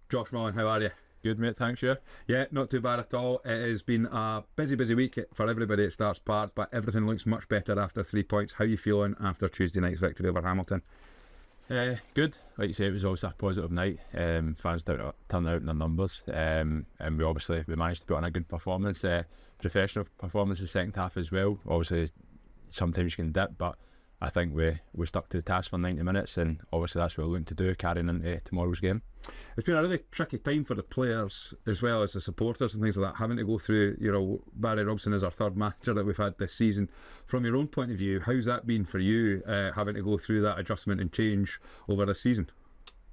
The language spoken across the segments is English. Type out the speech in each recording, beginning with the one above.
Josh Mullin, how are you? Good, mate, thanks, you. Yeah, not too bad at all. It has been a busy week for everybody at Starts Park, but everything looks much better after 3 points. How are you feeling after Tuesday night's victory over Hamilton? Good. Like you say, it was also a positive night. Fans turned out in their numbers, and we managed to put on a good performance. Professional performance in the second half as well. Obviously, sometimes you can dip, but I think we stuck to the task for 90 minutes, and obviously that's what we're looking to do carrying into tomorrow's game. It's been a really tricky time for the players as well as the supporters and things like that, having to go through, Barry Robson is our third manager that we've had this season. From your own point of view, how's that been for you, having to go through that adjustment and change over this season?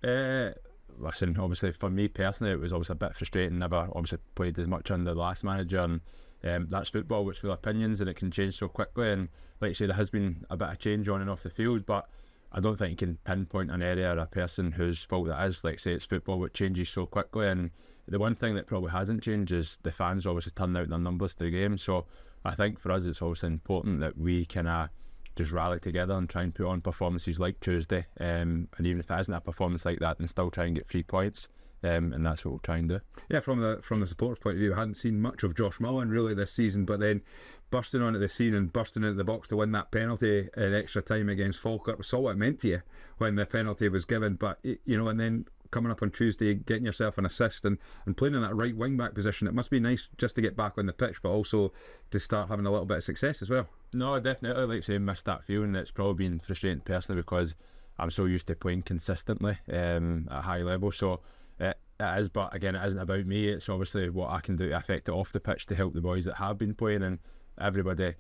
Listen, obviously for me personally it was obviously a bit frustrating. Never obviously played as much under the last manager, and that's football, which full of opinions and it can change so quickly, and like you say, there has been a bit of change on and off the field, but I don't think you can pinpoint an area or a person whose fault that is. Like say, it's football which changes so quickly, and the one thing that probably hasn't changed is the fans obviously turn out their numbers to the game. So I think for us it's also important that we can just rally together and try and put on performances like Tuesday, and even if it isn't a performance like that, then still try and get 3 points. And that's what we'll try and do. Yeah, from the supporters' point of view, I hadn't seen much of Josh Mullin really this season, but then bursting onto the scene and bursting into the box to win that penalty in extra time against Falkirk, we saw what it meant to you when the penalty was given, but and then coming up on Tuesday, getting yourself an assist and playing in that right wing back position, it must be nice just to get back on the pitch, but also to start having a little bit of success as well. No, definitely, like I say, missed that feeling. It's probably been frustrating personally because I'm so used to playing consistently at a high level, so it is, but again, it isn't about me. It's obviously what I can do to affect it off the pitch to help the boys that have been playing, and everybody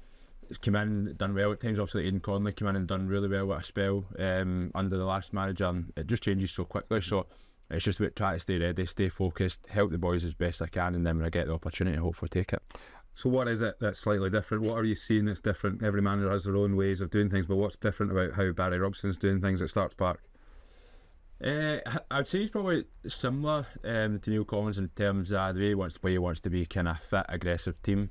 has come in, done well at times. Obviously Aidan Conley came in and done really well with a spell under the last manager, and it just changes so quickly, so it's just about trying to stay ready, stay focused, help the boys as best I can, and then when I get the opportunity, hopefully take it. So what is it that's slightly different? What are you seeing that's different? Every manager has their own ways of doing things, but what's different about how Barry Robson's doing things at Starts Park? I'd say he's probably similar to Neil Collins in terms of the way he wants to play. He wants to be kind of fit, aggressive team.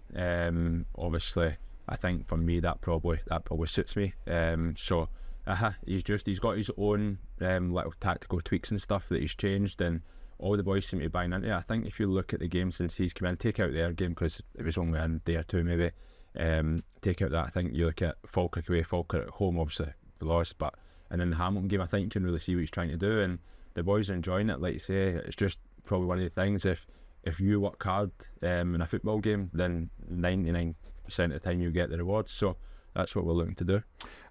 Obviously, I think for me that probably suits me. So he's got his own little tactical tweaks and stuff that he's changed, and all the boys seem to be buying into it. I think if you look at the game since he's come in, take out their game because it was only a day or two maybe. Take out that, I think you look at Falkirk away, Falkirk at home, obviously we lost, but and in the Hamilton game I think you can really see what he's trying to do, and the boys are enjoying it. Like you say, it's just probably one of the things, if you work hard in a football game, then 99% of the time you get the rewards, so that's what we're looking to do.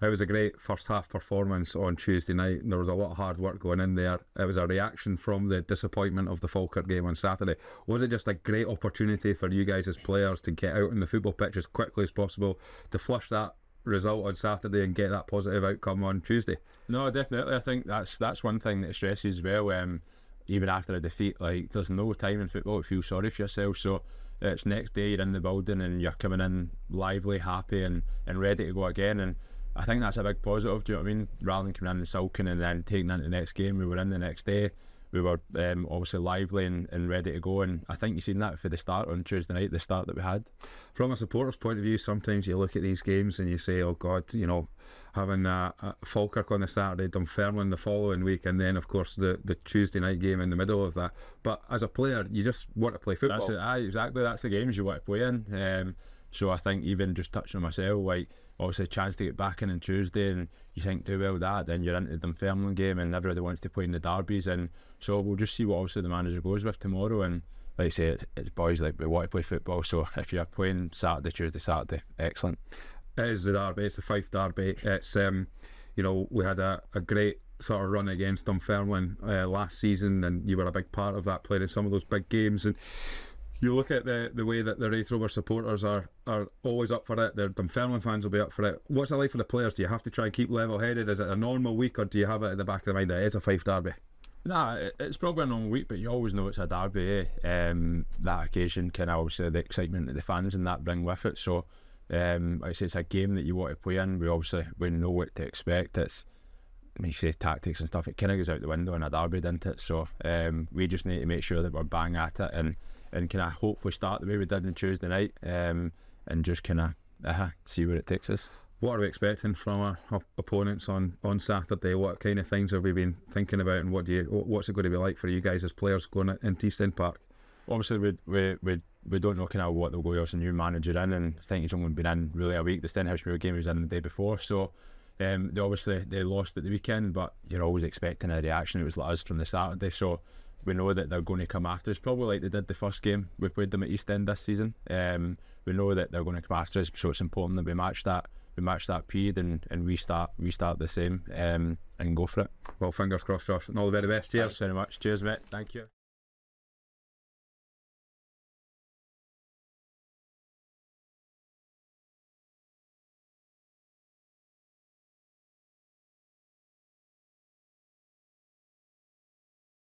It was a great first half performance on Tuesday night, and there was a lot of hard work going in there. It was a reaction from the disappointment of the Falkirk game on Saturday. Was it just a great opportunity for you guys as players to get out on the football pitch as quickly as possible, to flush that result on Saturday and get that positive outcome on Tuesday? No, definitely. I think that's one thing that stresses as well. Even after a defeat, like there's no time in football to feel sorry for yourself, so it's next day you're in the building and you're coming in lively, happy and ready to go again, and I think that's a big positive, do you know what I mean? Rather than coming in and sulking and then taking into the next game, we were in the next day, we were obviously lively and ready to go, and I think you've seen that for the start on Tuesday night, the start that we had. From a supporter's point of view, sometimes you look at these games and you say, oh God, having Falkirk on the Saturday, Dunfermline the following week, and then of course the Tuesday night game in the middle of that, but as a player you just want to play football. That's it, exactly, that's the games you want to play in. So I think even just touching on myself, like obviously a chance to get back in on Tuesday, and you think do well that, then you're into the Dunfermline game and everybody wants to play in the derbies, and so we'll just see what obviously the manager goes with tomorrow, and like I say, it's boys, like we want to play football, so if you're playing Saturday, Tuesday, Saturday, excellent. It is the derby, it's the Fife derby. It's we had a great sort of run against Dunfermline last season, and you were a big part of that, playing in some of those big games, and you look at the way that the Raith Rovers supporters are always up for it. The Dunfermline fans will be up for it. What's it like for the players? Do you have to try and keep level headed? Is it a normal week, or do you have it at the back of the mind that it is a Fife derby? Nah, it's probably a normal week, but you always know it's a derby. That occasion can obviously the excitement that the fans and that bring with it, so like I say, it's a game that you want to play in. We know what to expect. It's, when you say tactics and stuff, it kind of goes out the window in a derby, doesn't it? So we just need to make sure that we're bang at it and kind of hopefully start the way we did on Tuesday night, and just kind of see where it takes us. What are we expecting from our opponents on Saturday? What kind of things have we been thinking about, and what's it going to be like for you guys as players going into East End Park? Obviously, we don't know kind of what they'll go. There's a new manager in, and I think he's only been in really a week. The Stenhouse-Muir game was in the day before, so they lost at the weekend, but you're always expecting a reaction. It was like us from the Saturday, so we know that they're going to come after us, probably like they did the first game we played them at East End this season. We know that they're going to come after us, so it's important that we match that period and restart the same and go for it. Well, fingers crossed, Josh, and all the very best. Cheers. Thanks very much. Cheers, mate. Thank you.